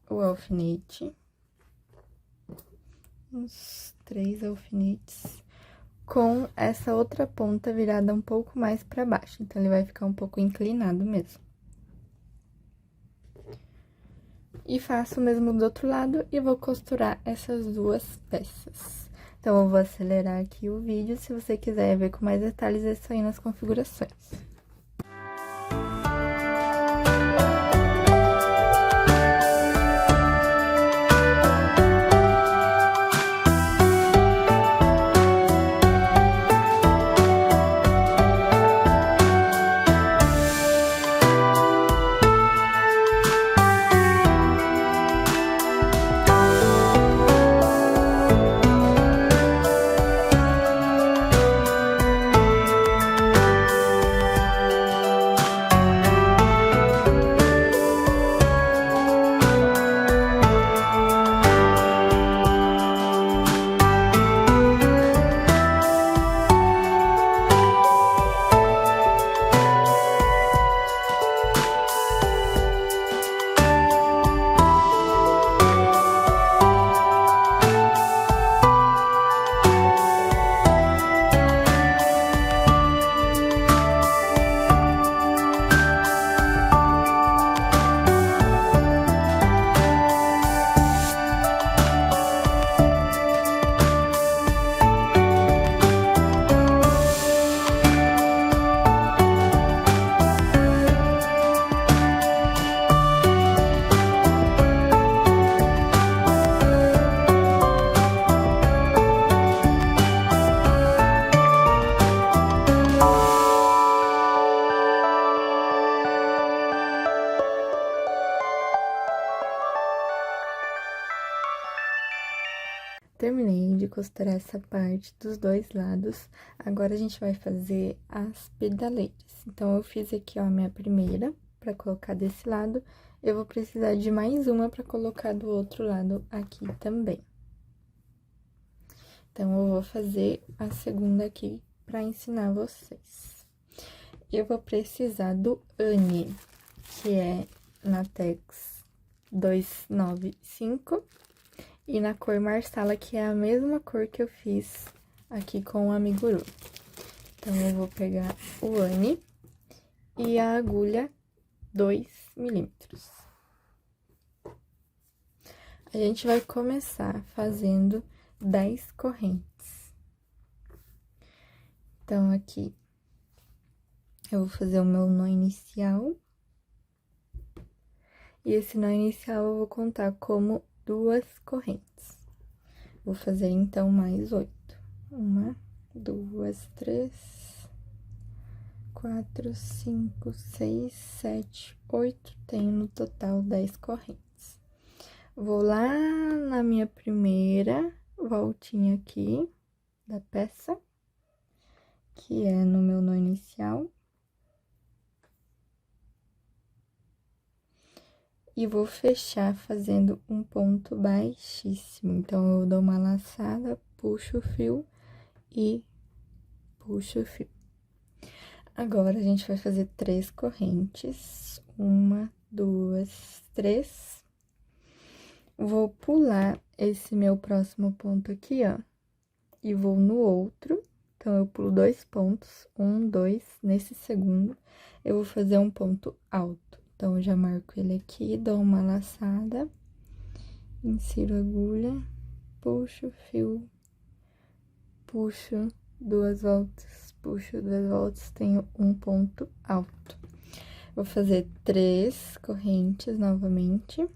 o alfinete. Uns 3 alfinetes. Com essa outra ponta virada um pouco mais pra baixo. Então, ele vai ficar um pouco inclinado mesmo. E faço o mesmo do outro lado e vou costurar essas 2 peças. Então, eu vou acelerar aqui o vídeo, se você quiser ver com mais detalhes, é só ir nas configurações. Terminei de costurar essa parte dos 2 lados, agora a gente vai fazer as pedaleiras. Então, eu fiz aqui, ó, a minha primeira, pra colocar desse lado, eu vou precisar de mais uma pra colocar do outro lado aqui também. Então, eu vou fazer a segunda aqui pra ensinar vocês. Eu vou precisar do Anne, que é Natex 295. E na cor Marsala, que é a mesma cor que eu fiz aqui com o Amiguru. Então, eu vou pegar o Anne e a agulha 2 milímetros. A gente vai começar fazendo 10 correntes. Então, aqui, eu vou fazer o meu nó inicial. E esse nó inicial eu vou contar como 2 correntes. Vou fazer, então, mais 8. 1, 2, 3, 4, 5, 6, 7, 8. Tenho no total 10 correntes. Vou lá na minha primeira voltinha aqui da peça, que é no meu nó inicial. E vou fechar fazendo um ponto baixíssimo. Então, eu dou uma laçada, puxo o fio e puxo o fio. Agora, a gente vai fazer 3 correntes. 1, 2, 3. Vou pular esse meu próximo ponto aqui, ó, e vou no outro. Então, eu pulo 2 pontos, 1, 2, nesse segundo, eu vou fazer um ponto alto. Então, eu já marco ele aqui, dou uma laçada, insiro a agulha, puxo o fio, puxo 2 voltas, puxo 2 voltas, tenho um ponto alto. Vou fazer 3 correntes novamente,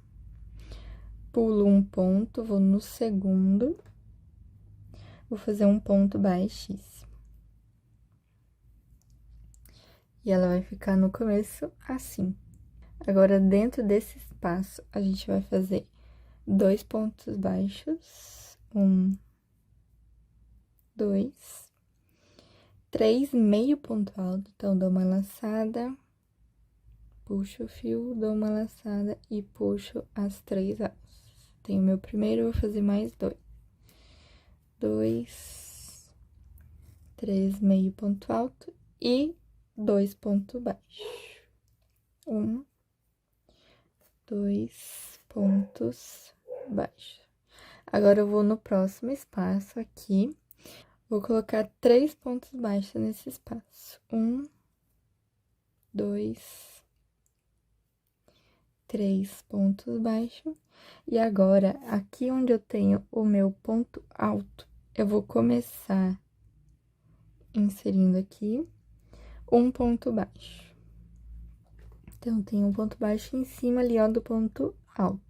pulo um ponto, vou no segundo, vou fazer um ponto baixíssimo. E ela vai ficar no começo assim. Agora, dentro desse espaço, a gente vai fazer 2 pontos baixos, 1, 2, 3 meio ponto alto, então, dou uma laçada, puxo o fio, dou uma laçada e puxo as 3 alças. Tenho meu primeiro, vou fazer mais 2. 2, 3 meio ponto alto e 2 pontos baixos. 1, 2 pontos baixos. Agora, eu vou no próximo espaço aqui, vou colocar 3 pontos baixos nesse espaço. 1, 2, 3 pontos baixos. E agora, aqui onde eu tenho o meu ponto alto, eu vou começar inserindo aqui um ponto baixo. Então, tem um ponto baixo em cima ali, ó, do ponto alto.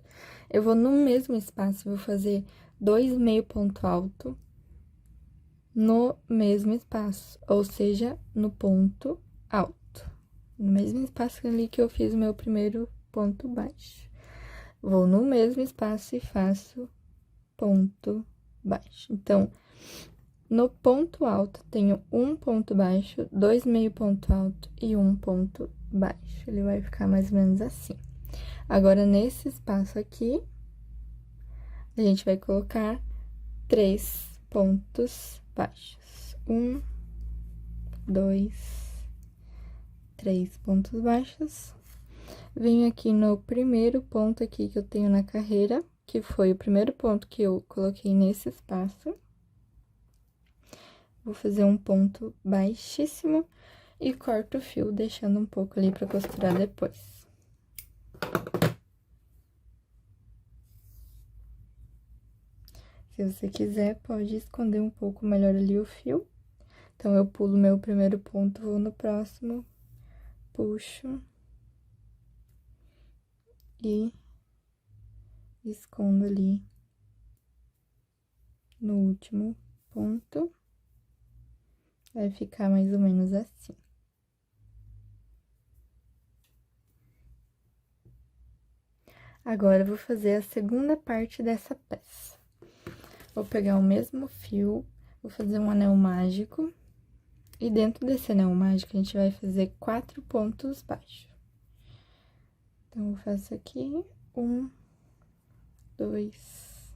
Eu vou no mesmo espaço, vou fazer 2 meio ponto alto no mesmo espaço, ou seja, no ponto alto. No mesmo espaço ali que eu fiz o meu primeiro ponto baixo. Vou no mesmo espaço e faço ponto baixo. Então, no ponto alto, tenho um ponto baixo, 2 meio ponto alto e um ponto baixo. Ele vai ficar mais ou menos assim. Agora, nesse espaço aqui, a gente vai colocar 3 pontos baixos. 1, 2, 3 pontos baixos. Venho aqui no primeiro ponto aqui que eu tenho na carreira, que foi o primeiro ponto que eu coloquei nesse espaço. Vou fazer um ponto baixíssimo e corto o fio, deixando um pouco ali pra costurar depois. Se você quiser, pode esconder um pouco melhor ali o fio. Então, eu pulo meu primeiro ponto, vou no próximo, puxo e escondo ali no último ponto. Vai ficar mais ou menos assim. Agora, eu vou fazer a segunda parte dessa peça. Vou pegar o mesmo fio, vou fazer um anel mágico. E dentro desse anel mágico, a gente vai fazer 4 pontos baixos. Então, eu faço aqui 1, 2,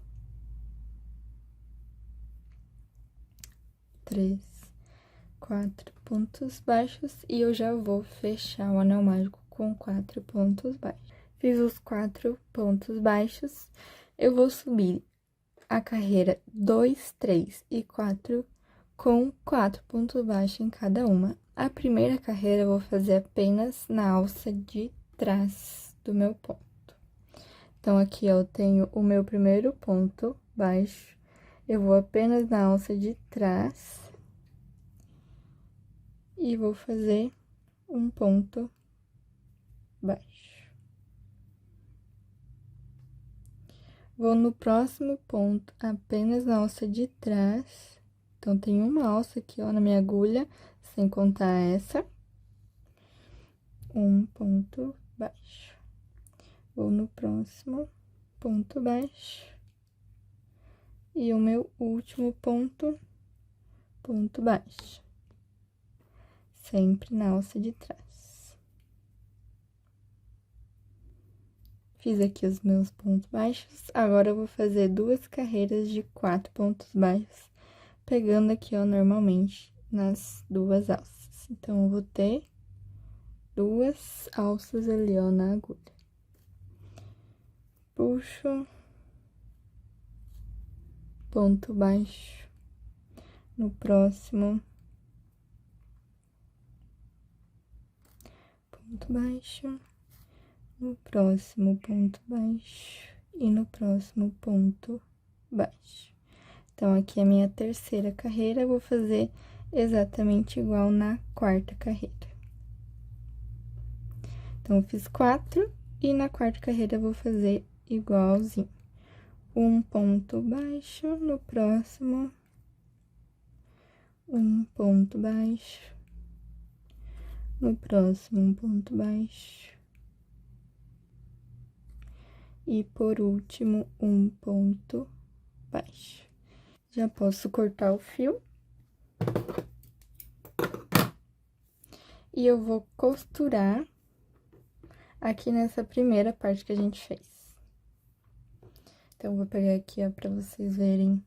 3, 4 pontos baixos. E eu já vou fechar o anel mágico com 4 pontos baixos. Fiz os 4 pontos baixos, eu vou subir a carreira 2, 3 e 4 com 4 pontos baixos em cada uma. A primeira carreira eu vou fazer apenas na alça de trás do meu ponto. Então, aqui eu tenho o meu primeiro ponto baixo, eu vou apenas na alça de trás e vou fazer um ponto baixo. Vou no próximo ponto, apenas na alça de trás. Então, tem uma alça aqui, ó, na minha agulha, sem contar essa. Um ponto baixo. Vou no próximo ponto baixo. E o meu último ponto, ponto baixo. Sempre na alça de trás. Fiz aqui os meus pontos baixos. Agora, eu vou fazer 2 carreiras de 4 pontos baixos, pegando aqui, ó, normalmente, nas 2 alças. Então, eu vou ter 2 alças ali, ó, na agulha. Puxo, ponto baixo, no próximo, ponto baixo, no próximo ponto baixo e no próximo ponto baixo. Então, aqui é a minha terceira carreira, eu vou fazer exatamente igual na quarta carreira. Então, eu fiz 4 e na quarta carreira eu vou fazer igualzinho. Um ponto baixo, no próximo, um ponto baixo, no próximo, um ponto baixo. E, por último, um ponto baixo. Já posso cortar o fio. E eu vou costurar aqui nessa primeira parte que a gente fez. Então, eu vou pegar aqui, ó, pra vocês verem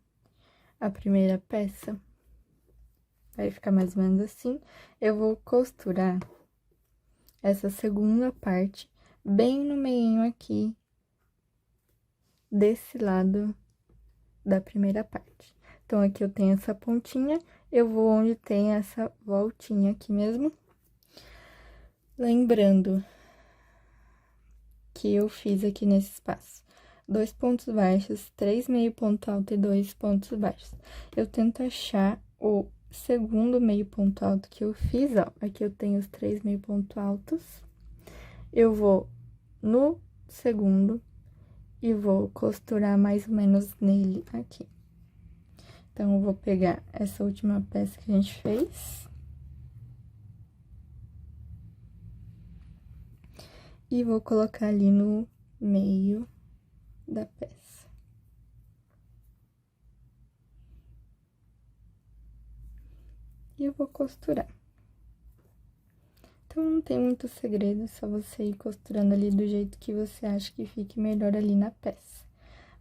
a primeira peça. Vai ficar mais ou menos assim. Eu vou costurar essa segunda parte bem no meio aqui desse lado da primeira parte. Então, aqui eu tenho essa pontinha, eu vou onde tem essa voltinha aqui mesmo. Lembrando que eu fiz aqui nesse espaço 2 pontos baixos, 3 meio ponto alto e 2 pontos baixos. Eu tento achar o segundo meio ponto alto que eu fiz, ó. Aqui eu tenho os 3 meio ponto altos. Eu vou no segundo e vou costurar mais ou menos nele aqui. Então, eu vou pegar essa última peça que a gente fez. E vou colocar ali no meio da peça. E eu vou costurar. Então, não tem muito segredo, é só você ir costurando ali do jeito que você acha que fique melhor ali na peça.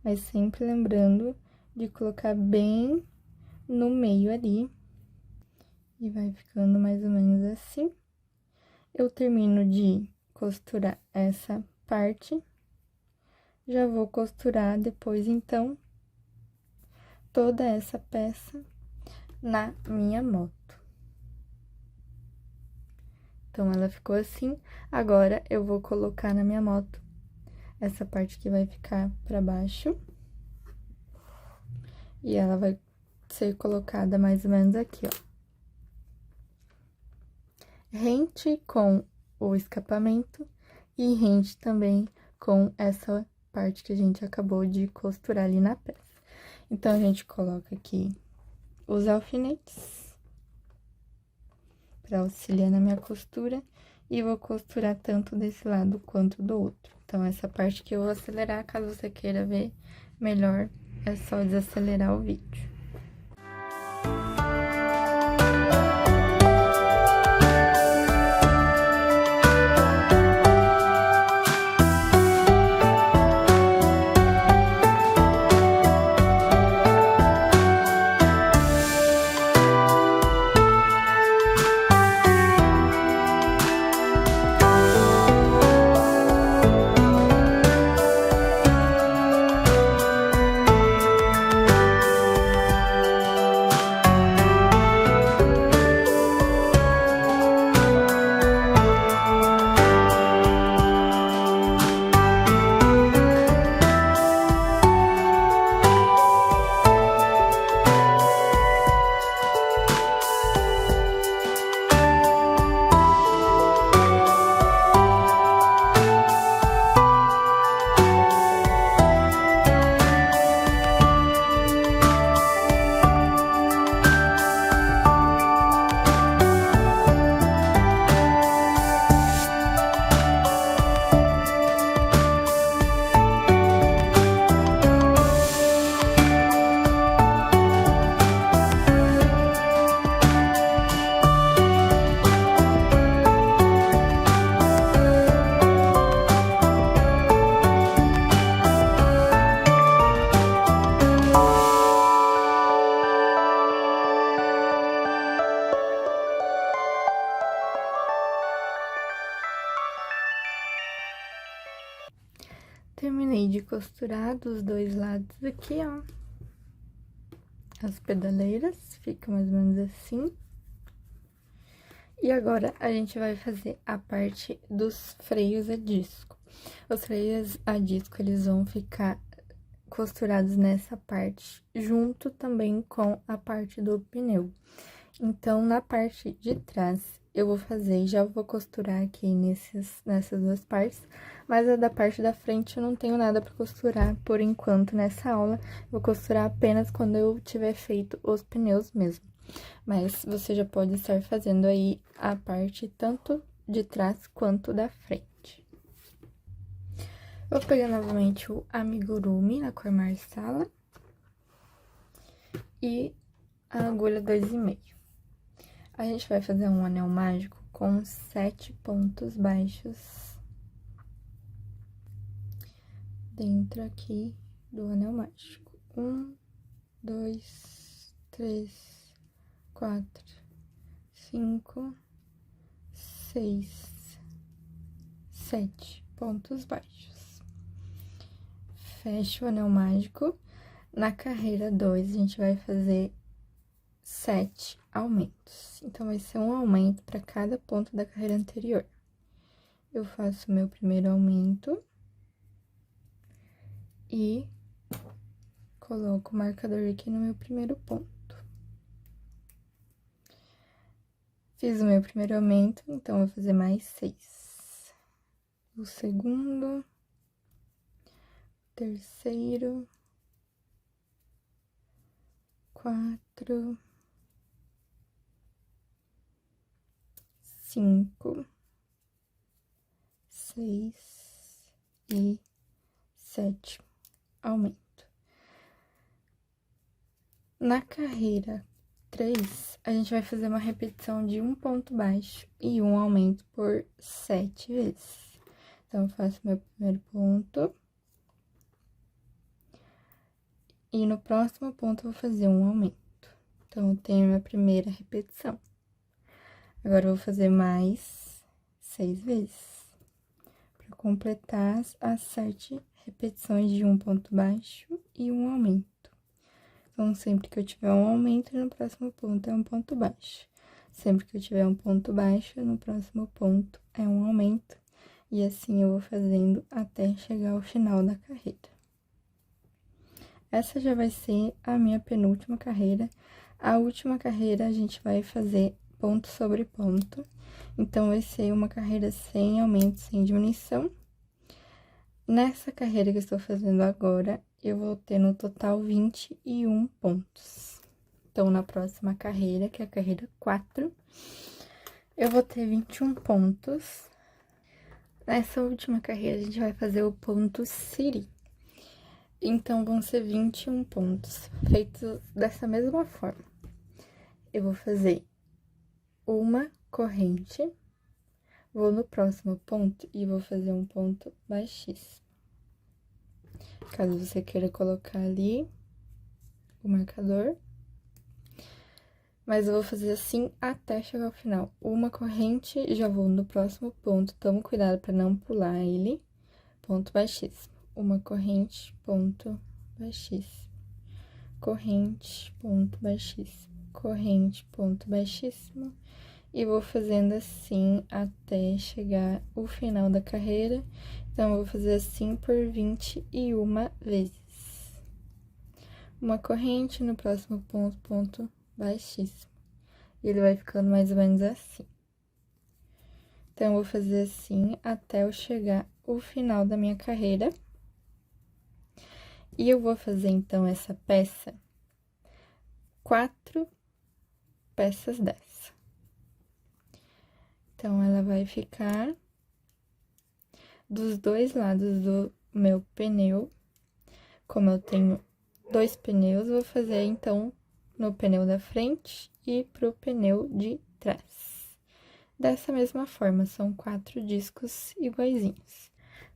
Mas sempre lembrando de colocar bem no meio ali. E vai ficando mais ou menos assim. Eu termino de costurar essa parte. Já vou costurar depois, então, toda essa peça na minha moto. Então, ela ficou assim. Agora, eu vou colocar na minha moto essa parte que vai ficar pra baixo. E ela vai ser colocada mais ou menos aqui, ó. Rente com o escapamento e rente também com essa parte que a gente acabou de costurar ali na peça. Então, a gente coloca aqui os alfinetes para auxiliar na minha costura e vou costurar tanto desse lado quanto do outro. Então, essa parte que eu vou acelerar, caso você queira ver melhor, é só desacelerar o vídeo. costurar dos dois lados aqui, ó. As pedaleiras, fica mais ou menos assim. E agora, a gente vai fazer a parte dos freios a disco. Os freios a disco, eles vão ficar costurados nessa parte, junto também com a parte do pneu. Então, na parte de trás, eu vou fazer, já vou costurar aqui nessas duas partes, mas a da parte da frente eu não tenho nada pra costurar por enquanto nessa aula. Vou costurar apenas quando eu tiver feito os pneus mesmo. Mas você já pode estar fazendo aí a parte tanto de trás quanto da frente. Vou pegar novamente o amigurumi na cor marsala e a agulha 2,5. A gente vai fazer um anel mágico com 7 pontos baixos dentro aqui do anel mágico. 1, 2, 3, 4, 5, 6, 7 pontos baixos. Fecha o anel mágico. Na carreira 2, a gente vai fazer 7 aumentos. Então, vai ser um aumento para cada ponto da carreira anterior. Eu faço meu primeiro aumento e coloco o marcador aqui no meu primeiro ponto. Fiz o meu primeiro aumento, então, vou fazer mais 6. O segundo, terceiro, 4, 5, 6 e 7 aumento. Na carreira 3, a gente vai fazer uma repetição de um ponto baixo e um aumento por 7 vezes. Então, eu faço meu primeiro ponto. E no próximo ponto, eu vou fazer um aumento. Então, eu tenho minha primeira repetição. Agora, eu vou fazer mais 6 vezes. Para completar as 7 repetições de um ponto baixo e um aumento. Então, sempre que eu tiver um aumento, no próximo ponto é um ponto baixo. Sempre que eu tiver um ponto baixo, no próximo ponto é um aumento. E assim eu vou fazendo até chegar ao final da carreira. Essa já vai ser a minha penúltima carreira. A última carreira a gente vai fazer ponto sobre ponto. Então, vai ser uma carreira sem aumento, sem diminuição. Nessa carreira que eu estou fazendo agora, eu vou ter no total 21 pontos. Então, na próxima carreira, que é a carreira 4, eu vou ter 21 pontos. Nessa última carreira, a gente vai fazer o ponto Siri. Então, vão ser 21 pontos, feitos dessa mesma forma. Eu vou fazer uma corrente, vou no próximo ponto e vou fazer um ponto baixíssimo. Caso você queira colocar ali o marcador. Mas eu vou fazer assim até chegar ao final. Uma corrente, já vou no próximo ponto. Toma cuidado para não pular ele. Ponto baixíssimo. Uma corrente, ponto baixíssimo. Corrente, ponto baixíssimo. Corrente, ponto baixíssimo. E vou fazendo assim até chegar o final da carreira. Então, eu vou fazer assim por 21 vezes. Uma corrente, no próximo ponto, ponto baixíssimo. E ele vai ficando mais ou menos assim. Então, eu vou fazer assim até eu chegar o final da minha carreira. E eu vou fazer, então, essa peça, 4 peças dessa. Então, ela vai ficar dos dois lados do meu pneu. Como eu tenho 2 pneus, vou fazer, então, no pneu da frente e pro pneu de trás. Dessa mesma forma, são 4 discos iguaizinhos.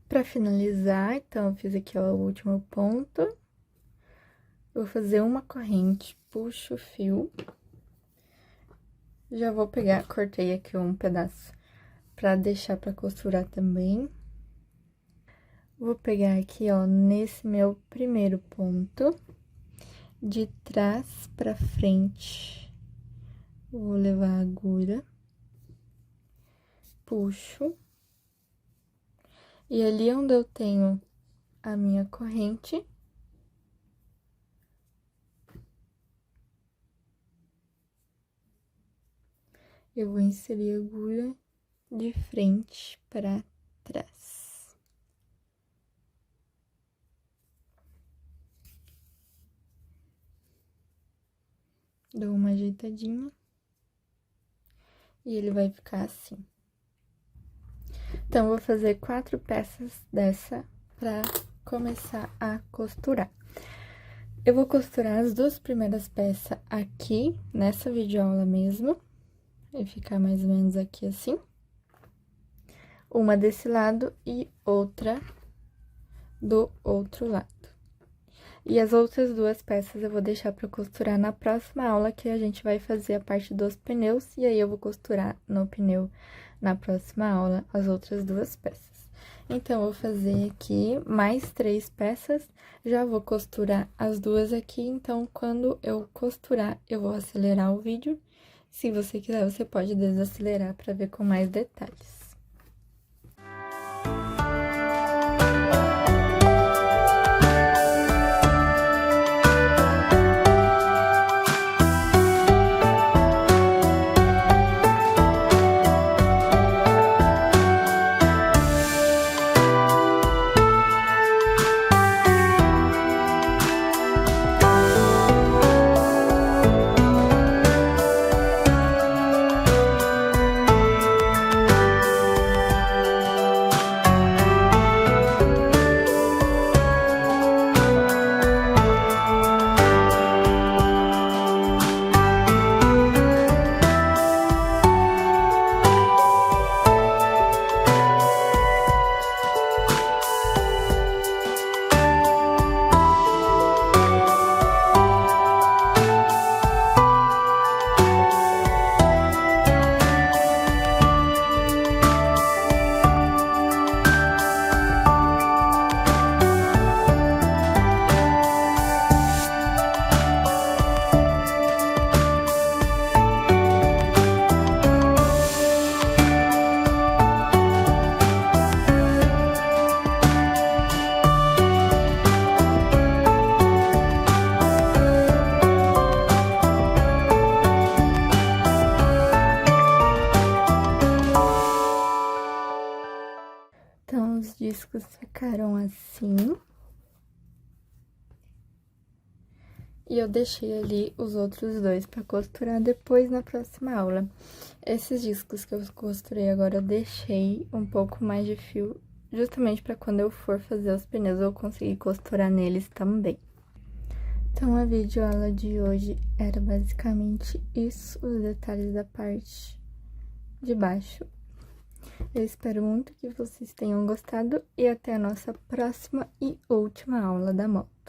Para finalizar, então, eu fiz aqui ó, o último ponto. Eu vou fazer uma corrente, puxo o fio. Já vou pegar, cortei aqui um pedaço para deixar para costurar também. Vou pegar aqui, ó, nesse meu primeiro ponto, de trás pra frente. Vou levar a agulha, puxo. E ali onde eu tenho a minha corrente, eu vou inserir a agulha de frente para trás. Dou uma ajeitadinha. E ele vai ficar assim. Então, vou fazer 4 peças dessa pra começar a costurar. Eu vou costurar as 2 primeiras peças aqui, nessa videoaula mesmo. Vai ficar mais ou menos aqui assim. Uma desse lado e outra do outro lado. E as outras 2 peças eu vou deixar pra costurar na próxima aula, que a gente vai fazer a parte dos pneus, e aí eu vou costurar no pneu na próxima aula as outras 2 peças. Então, eu vou fazer aqui mais 3 peças, já vou costurar as 2 aqui, então, quando eu costurar, eu vou acelerar o vídeo. Se você quiser, você pode desacelerar pra ver com mais detalhes. Então, os discos ficaram assim. E eu deixei ali os outros 2 pra costurar depois na próxima aula. Esses discos que eu costurei agora, eu deixei um pouco mais de fio, justamente pra quando eu for fazer os pneus, eu conseguir costurar neles também. Então, a videoaula de hoje era basicamente isso, os detalhes da parte de baixo. Eu espero muito que vocês tenham gostado e até a nossa próxima e última aula da moto.